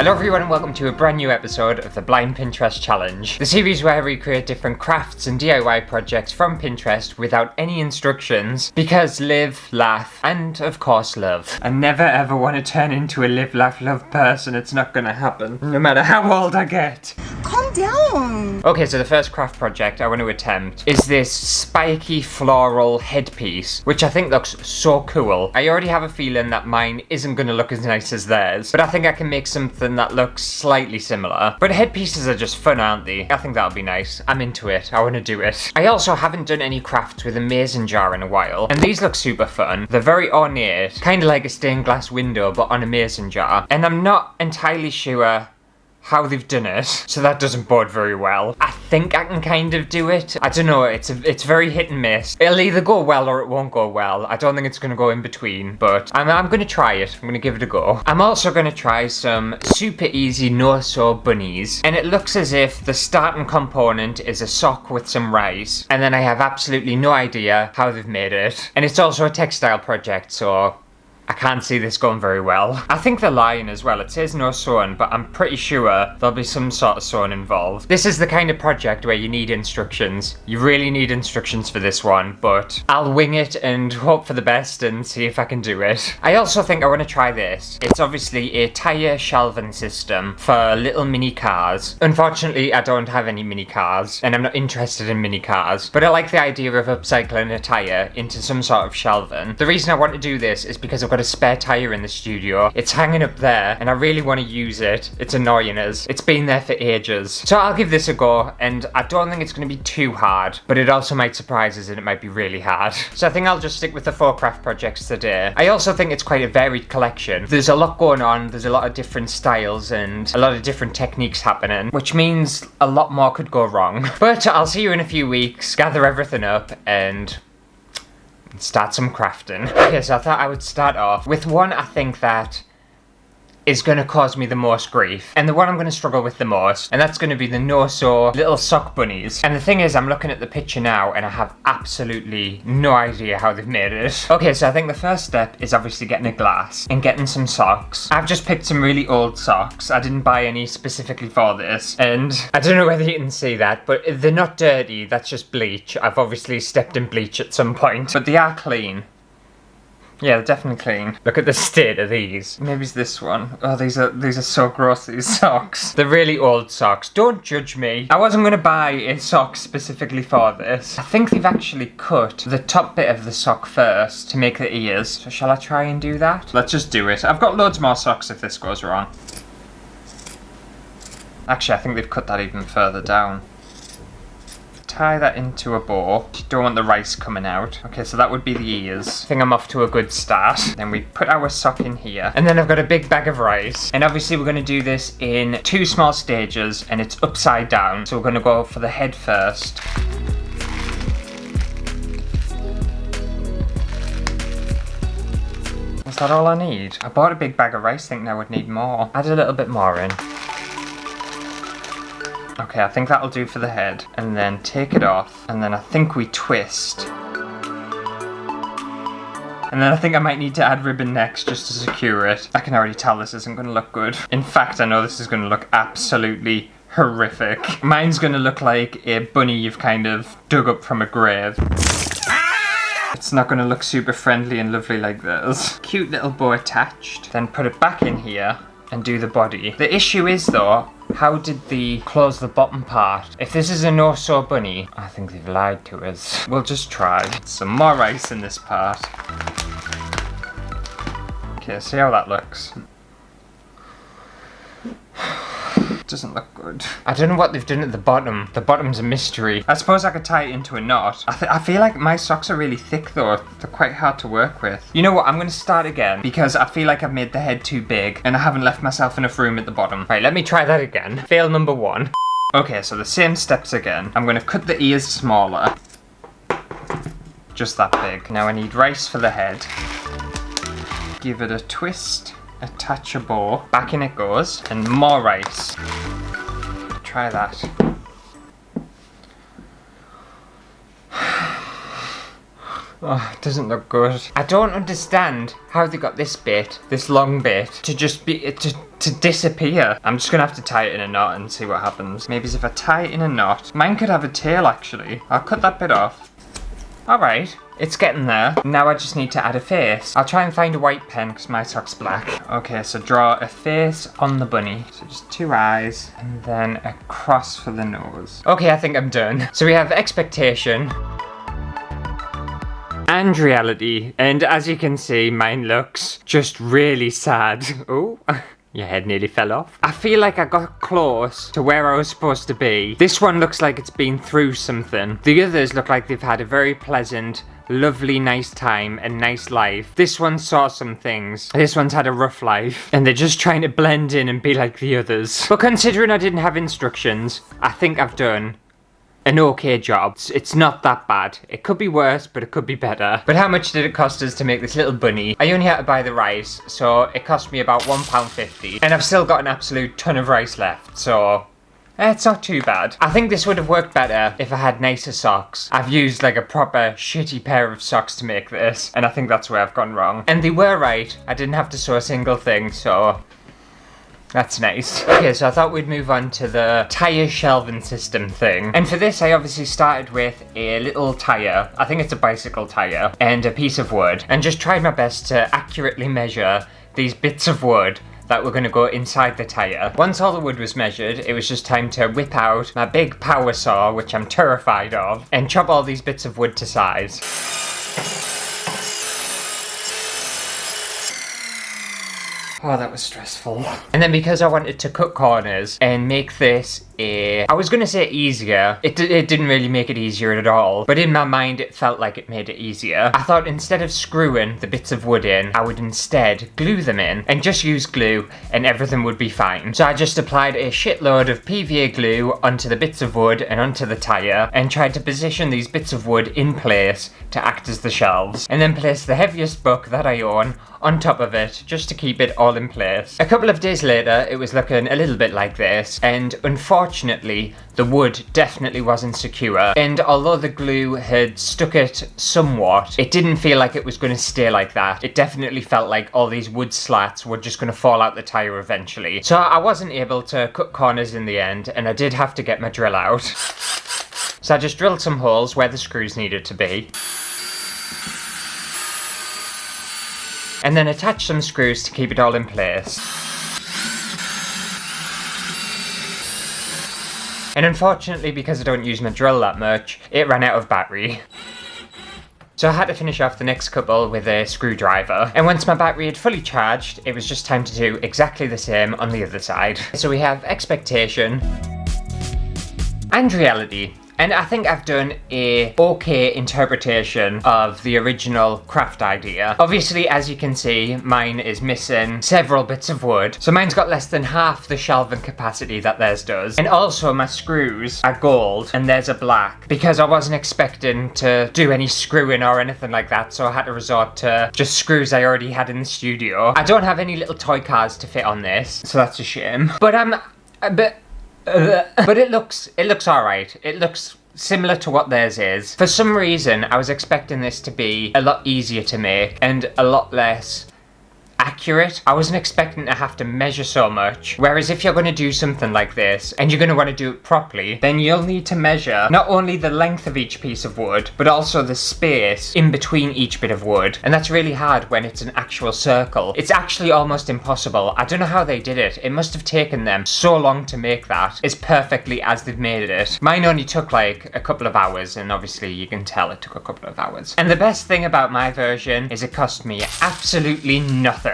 Hello everyone and welcome to a brand new episode of the Blind Pinterest Challenge, the series where I recreate different crafts and DIY projects from Pinterest without any instructions, because live, laugh, and of course love. I never ever want to turn into a live, laugh, love person. It's not gonna happen, no matter how old I get. Calm down. Okay, so the first craft project I want to attempt is this spiky floral headpiece, which I think looks so cool. I already have a feeling that mine isn't gonna look as nice as theirs, but I think I can make something that looks slightly similar. But headpieces are just fun, aren't they? I think that'll be nice. I'm into it. I want to do it. I also haven't done any crafts with a mason jar in a while, and these look super fun. They're very ornate, kind of like a stained glass window, but on a mason jar. And I'm not entirely sure how they've done it, so that doesn't bode very well. I think I can kind of do it. I don't know, it's very hit and miss. It'll either go well or it won't go well. I don't think it's gonna go in between, but I'm gonna try it. I'm gonna give it a go. I'm also gonna try some super easy no-sew bunnies, and it looks as if the starting component is a sock with some rice, and then I have absolutely no idea how they've made it. And it's also a textile project, so I can't see this going very well. I think they're lying as well. It says no sewing, but I'm pretty sure there'll be some sort of sewing involved. This is the kind of project where you need instructions. You really need instructions for this one, but I'll wing it and hope for the best and see if I can do it. I also think I want to try this. It's obviously a tire shelving system for little mini cars. Unfortunately, I don't have any mini cars, and I'm not interested in mini cars, but I like the idea of upcycling a tire into some sort of shelving. The reason I want to do this is because I've got a spare tire in the studio. It's hanging up there and I really want to use it. It's annoying us. It's been there for ages. So I'll give this a go, and I don't think it's going to be too hard, but it also might surprise us and it might be really hard. So I think I'll just stick with the 4 craft projects today. I also think it's quite a varied collection. There's a lot going on. There's a lot of different styles and a lot of different techniques happening, which means a lot more could go wrong. But I'll see you in a few weeks, gather everything up and start some crafting. Okay, so I thought I would start off with one I think that is going to cause me the most grief, and the one I'm going to struggle with the most, and that's going to be the no-sew little sock bunnies. And the thing is, I'm looking at the picture now and I have absolutely no idea how they've made it. Okay, so I think the first step is obviously getting a glass and getting some socks. I've just picked some really old socks. I didn't buy any specifically for this, and I don't know whether you can see that, but they're not dirty. That's just bleach. I've obviously stepped in bleach at some point, but they are clean. Yeah, they're definitely clean. Look at the state of these. Maybe it's this one. Oh, these are so gross, these socks. They're really old socks. Don't judge me. I wasn't going to buy a sock specifically for this. I think they've actually cut the top bit of the sock first to make the ears. So shall I try and do that? Let's just do it. I've got loads more socks if this goes wrong. Actually, I think they've cut that even further down. Tie that into a bow. You don't want the rice coming out. Okay, so that would be the ears. I think I'm off to a good start. Then we put our sock in here. And then I've got a big bag of rice. And obviously we're going to do this in 2 small stages, and it's upside down. So we're going to go for the head first. Is that all I need? I bought a big bag of rice, thinking I would need more. Add a little bit more in. Okay, I think that'll do for the head. And then take it off. And then I think we twist. And then I think I might need to add ribbon next just to secure it. I can already tell this isn't going to look good. In fact, I know this is going to look absolutely horrific. Mine's going to look like a bunny you've kind of dug up from a grave. It's not going to look super friendly and lovely like this. Cute little bow attached. Then put it back in here and do the body. The issue is though, how did they close the bottom part? If this is a no-sew bunny, I think they've lied to us. We'll just try. Some more rice in this part. Okay, see how that looks. Doesn't look good. I don't know what they've done at the bottom. The bottom's a mystery. I suppose I could tie it into a knot. I feel like my socks are really thick though. They're quite hard to work with. You know what? I'm going to start again because I feel like I've made the head too big and I haven't left myself enough room at the bottom. Right, let me try that again. Fail number 1. Okay, so the same steps again. I'm going to cut the ears smaller. Just that big. Now I need rice for the head. Give it a twist. Attach a bow, back in it goes, and more rice. Try that. Oh, it doesn't look good. I don't understand how they got this bit, this long bit, to just be, to disappear. I'm just gonna have to tie it in a knot and see what happens. Maybe if I tie it in a knot. Mine could have a tail actually. I'll cut that bit off. Alright, it's getting there. Now I just need to add a face. I'll try and find a white pen because my sock's black. Okay, so draw a face on the bunny. So just 2 eyes and then a cross for the nose. Okay, I think I'm done. So we have expectation and reality. And as you can see, mine looks just really sad. Oh. Your head nearly fell off. I feel like I got close to where I was supposed to be. This one looks like it's been through something. The others look like they've had a very pleasant, lovely, nice time and nice life. This one saw some things. This one's had a rough life. And they're just trying to blend in and be like the others. But considering I didn't have instructions, I think I've done an okay job. It's not that bad. It could be worse, but it could be better. But how much did it cost us to make this little bunny? I only had to buy the rice, so it cost me about £1.50. And I've still got an absolute ton of rice left, so it's not too bad. I think this would have worked better if I had nicer socks. I've used like a proper shitty pair of socks to make this, and I think that's where I've gone wrong. And they were right. I didn't have to sew a single thing, so that's nice. Okay, so I thought we'd move on to the tyre shelving system thing. And for this, I obviously started with a little tyre, I think it's a bicycle tyre, and a piece of wood, and just tried my best to accurately measure these bits of wood that were going to go inside the tyre. Once all the wood was measured, it was just time to whip out my big power saw, which I'm terrified of, and chop all these bits of wood to size. Oh, that was stressful. And then because I wanted to cut corners and make this I was gonna say easier. It didn't really make it easier at all. But in my mind, it felt like it made it easier. I thought instead of screwing the bits of wood in, I would instead glue them in and just use glue and everything would be fine. So I just applied a shitload of PVA glue onto the bits of wood and onto the tyre and tried to position these bits of wood in place to act as the shelves. And then place the heaviest book that I own on top of it just to keep it all in place. A couple of days later, it was looking a little bit like this, and unfortunately, the wood definitely wasn't secure, and although the glue had stuck it somewhat, it didn't feel like it was going to stay like that. It definitely felt like all these wood slats were just going to fall out the tyre eventually. So I wasn't able to cut corners in the end, and I did have to get my drill out. So I just drilled some holes where the screws needed to be, and then attach some screws to keep it all in place. And unfortunately, because I don't use my drill that much, it ran out of battery. So I had to finish off the next couple with a screwdriver. And once my battery had fully charged, it was just time to do exactly the same on the other side. So we have expectation and reality. And I think I've done a okay interpretation of the original craft idea. Obviously, as you can see, mine is missing several bits of wood. So mine's got less than half the shelving capacity that theirs does. And also my screws are gold and theirs are black, because I wasn't expecting to do any screwing or anything like that. So I had to resort to just screws I already had in the studio. I don't have any little toy cars to fit on this, so that's a shame. But I'm a bit... but it looks alright. It looks similar to what theirs is. For some reason, I was expecting this to be a lot easier to make and a lot less accurate. I wasn't expecting to have to measure so much. Whereas if you're going to do something like this and you're going to want to do it properly, then you'll need to measure not only the length of each piece of wood, but also the space in between each bit of wood. And that's really hard when it's an actual circle. It's actually almost impossible. I don't know how they did it. It must have taken them so long to make that as perfectly as they've made it. Mine only took like a couple of hours, and obviously you can tell it took a couple of hours. And the best thing about my version is it cost me absolutely nothing.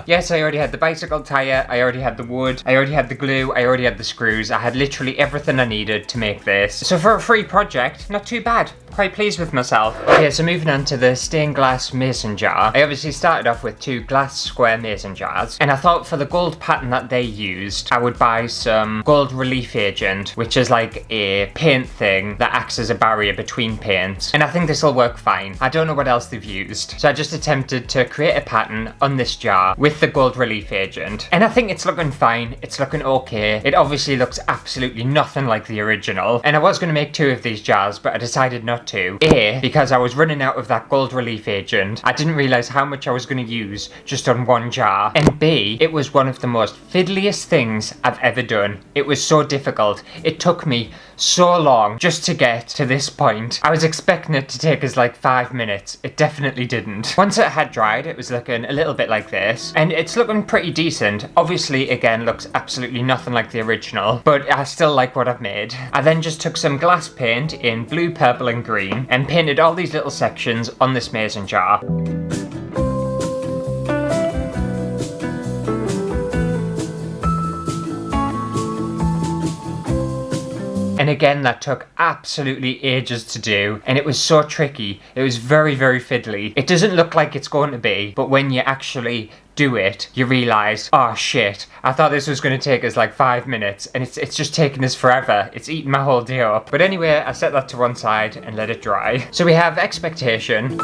Yes, I already had the bicycle tyre, I already had the wood, I already had the glue, I already had the screws. I had literally everything I needed to make this. So for a free project, not too bad. Quite pleased with myself. Okay, so moving on to the stained glass mason jar. I obviously started off with 2 glass square mason jars, and I thought for the gold pattern that they used, I would buy some gold relief agent, which is like a paint thing that acts as a barrier between paints. And I think this will work fine. I don't know what else they've used. So I just just attempted to create a pattern on this jar with the gold relief agent. And I think it's looking fine, it's looking okay. It obviously looks absolutely nothing like the original. And I was going to make 2 of these jars, but I decided not to. A, because I was running out of that gold relief agent. I didn't realise how much I was going to use just on 1 jar. And B, it was one of the most fiddliest things I've ever done. It was so difficult. It took me so long just to get to this point. I was expecting it to take us like 5 minutes. It definitely didn't. Once it had dried, it was looking a little bit like this, and it's looking pretty decent. Obviously, again, looks absolutely nothing like the original, but I still like what I've made. I then just took some glass paint in blue, purple and green and painted all these little sections on this mason jar. And again, that took absolutely ages to do, and it was so tricky. It was very, very fiddly. It doesn't look like it's going to be, but when you actually do it, you realise, oh shit, I thought this was going to take us like 5 minutes, and it's just taking us forever. It's eating my whole day up. But anyway, I set that to one side and let it dry. So we have expectation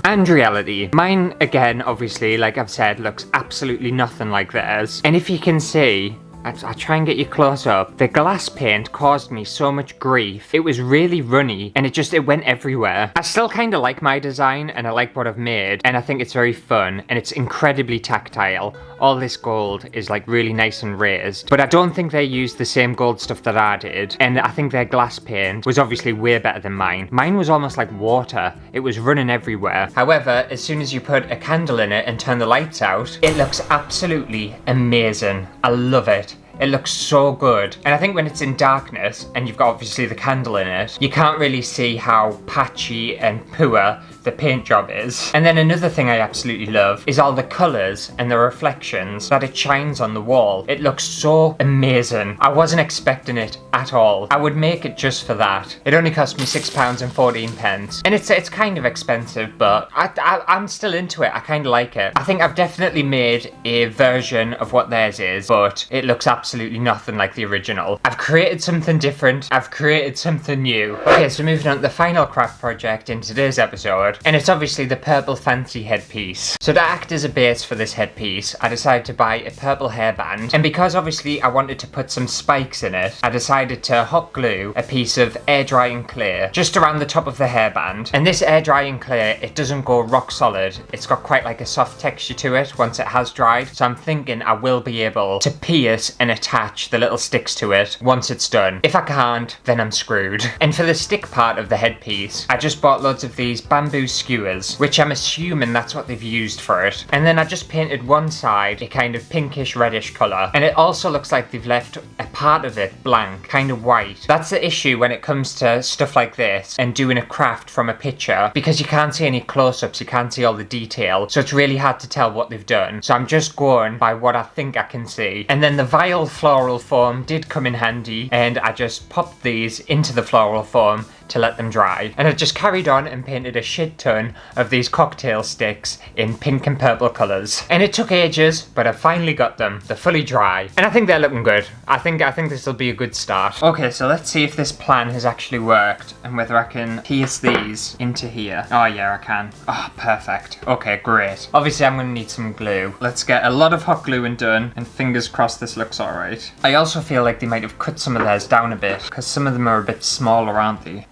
and reality. Mine, again, obviously, like I've said, looks absolutely nothing like theirs. And if you can see, I'll try and get you close up. The glass paint caused me so much grief. It was really runny and it went everywhere. I still kind of like my design and I like what I've made, and I think it's very fun and it's incredibly tactile. All this gold is like really nice and raised, but I don't think they used the same gold stuff that I did, and I think their glass paint was obviously way better than mine. Mine was almost like water. It was running everywhere. However, as soon as you put a candle in it and turn the lights out, it looks absolutely amazing. I love it. It looks so good. And I think when it's in darkness and you've got obviously the candle in it, you can't really see how patchy and poor the paint job is. And then another thing I absolutely love is all the colours and the reflections that it shines on the wall. It looks so amazing. I wasn't expecting it at all. I would make it just for that. It only cost me £6.14, and it's kind of expensive, but I'm still into it. I kind of like it. I think I've definitely made a version of what theirs is, but it looks absolutely nothing like the original. I've created something different. I've created something new. Okay, so moving on to the final craft project in today's episode, and it's obviously the purple fancy headpiece. So to act as a base for this headpiece, I decided to buy a purple hairband, and because obviously I wanted to put some spikes in it, I decided to hot glue a piece of air drying clay just around the top of the hairband. And this air drying clay, it doesn't go rock solid. It's got quite like a soft texture to it once it has dried, so I'm thinking I will be able to pierce and attach the little sticks to it once it's done. If I can't, then I'm screwed. And for the stick part of the headpiece, I just bought loads of these bamboo skewers, which I'm assuming that's what they've used for it. And then I just painted one side a kind of pinkish reddish colour, and it also looks like they've left a part of it blank, kind of white. That's the issue when it comes to stuff like this and doing a craft from a picture, because you can't see any close-ups, you can't see all the detail, so it's really hard to tell what they've done. So I'm just going by what I think I can see. And then the vial floral foam did come in handy, and I just popped these into the floral foam to let them dry. And I just carried on and painted a shit ton of these cocktail sticks in pink and purple colours. And it took ages, but I finally got them. They're fully dry, and I think they're looking good. I think this will be a good start. Okay, so let's see if this plan has actually worked and whether I can pierce these into here. Oh yeah, I can. Oh, perfect. Okay, great. Obviously I'm gonna need some glue. Let's get a lot of hot gluing done, and fingers crossed this looks alright. I also feel like they might have cut some of theirs down a bit, because some of them are a bit smaller, aren't they?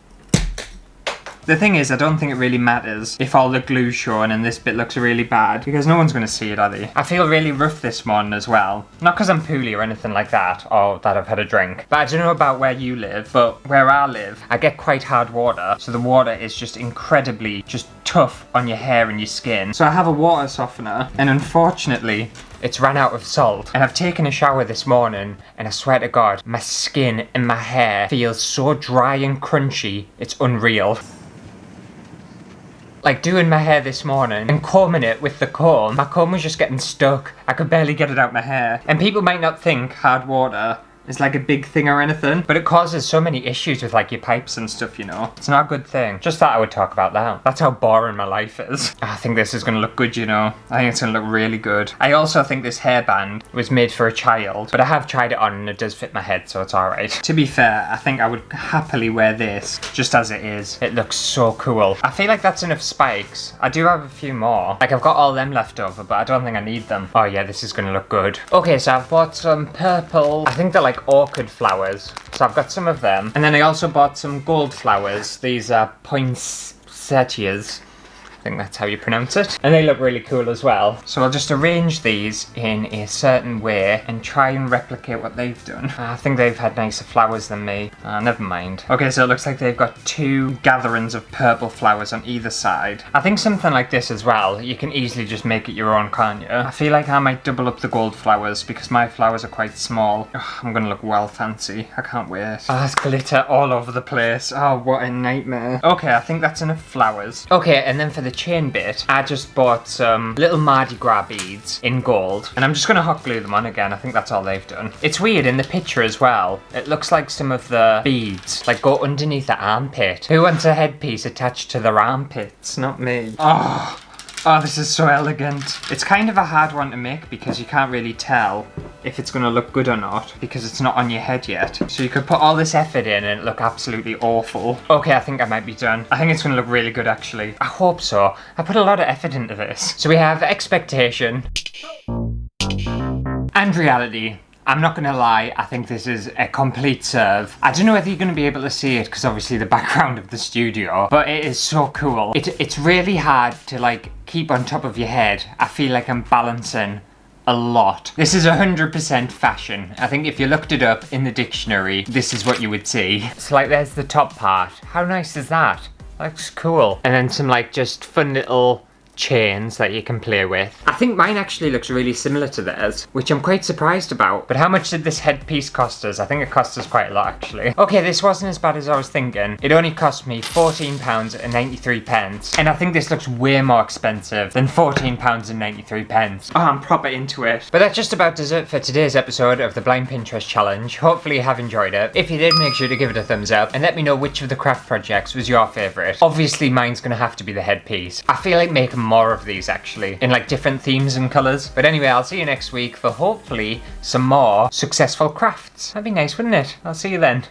The thing is, I don't think it really matters if all the glue's shown and this bit looks really bad, because no one's going to see it, are they? I feel really rough this morning as well. Not because I'm poorly or anything like that, or that I've had a drink. But I don't know about where you live, but where I live, I get quite hard water, so the water is just incredibly just tough on your hair and your skin. So I have a water softener, and unfortunately, it's ran out of salt. And I've taken a shower this morning, and I swear to God, my skin and my hair feels so dry and crunchy, it's unreal. Like doing my hair this morning and combing it with the comb, my comb was just getting stuck. I could barely get it out my hair. And people might not think hard water is like a big thing or anything, but it causes so many issues with like your pipes and stuff, you know. It's not a good thing. Just thought I would talk about that. That's how boring my life is. I think this is gonna look good, you know. I think it's gonna look really good. I also think this hairband was made for a child, but I have tried it on and it does fit my head, so it's alright. To be fair, I think I would happily wear this just as it is. It looks so cool. I feel like that's enough spikes. I do have a few more. Like I've got all them left over, but I don't think I need them. Oh yeah, this is gonna look good. Okay, so I've bought some purple, I think they're like orchid flowers. So I've got some of them. And then I also bought some gold flowers. These are poinsettias. I think that's how you pronounce it. And they look really cool as well. So I'll just arrange these in a certain way and try and replicate what they've done. I think they've had nicer flowers than me. Never mind. Okay, so it looks like they've got 2 gatherings of purple flowers on either side. I think something like this as well, you can easily just make it your own, can't you? I feel like I might double up the gold flowers because my flowers are quite small. Ugh, I'm gonna look well fancy. I can't wait. Oh, there's glitter all over the place. Oh, what a nightmare. Okay, I think that's enough flowers. Okay, and then for the chain bit, I just bought some little Mardi Gras beads in gold, and I'm just gonna hot glue them on again. I think that's all they've done. It's weird in the picture as well. It looks like some of the beads like go underneath the armpit. Who wants a headpiece attached to their armpits? Not me. Oh, this is so elegant. It's kind of a hard one to make because you can't really tell if it's gonna look good or not because it's not on your head yet. So you could put all this effort in and it look absolutely awful. Okay, I think I might be done. I think it's gonna look really good actually. I hope so. I put a lot of effort into this. So we have expectation and reality. I'm not gonna lie, I think this is a complete serve. I don't know whether you're gonna be able to see it because obviously the background of the studio, but it is so cool. It's really hard to like keep on top of your head. I feel like I'm balancing a lot. This is 100% fashion. I think if you looked it up in the dictionary, this is what you would see. So like there's the top part. How nice is that? Looks cool. And then some like just fun little chains that you can play with. I think mine actually looks really similar to theirs, which I'm quite surprised about. But how much did this headpiece cost us? I think it cost us quite a lot actually. Okay, this wasn't as bad as I was thinking. It only cost me £14.93, and I think this looks way more expensive than £14.93. Oh, I'm proper into it. But that just about does it for today's episode of the Blind Pinterest Challenge. Hopefully you have enjoyed it. If you did, make sure to give it a thumbs up and let me know which of the craft projects was your favourite. Obviously mine's gonna have to be the headpiece. I feel like making more of these actually in like different themes and colours. But anyway, I'll see you next week for hopefully some more successful crafts. That'd be nice, wouldn't it? I'll see you then.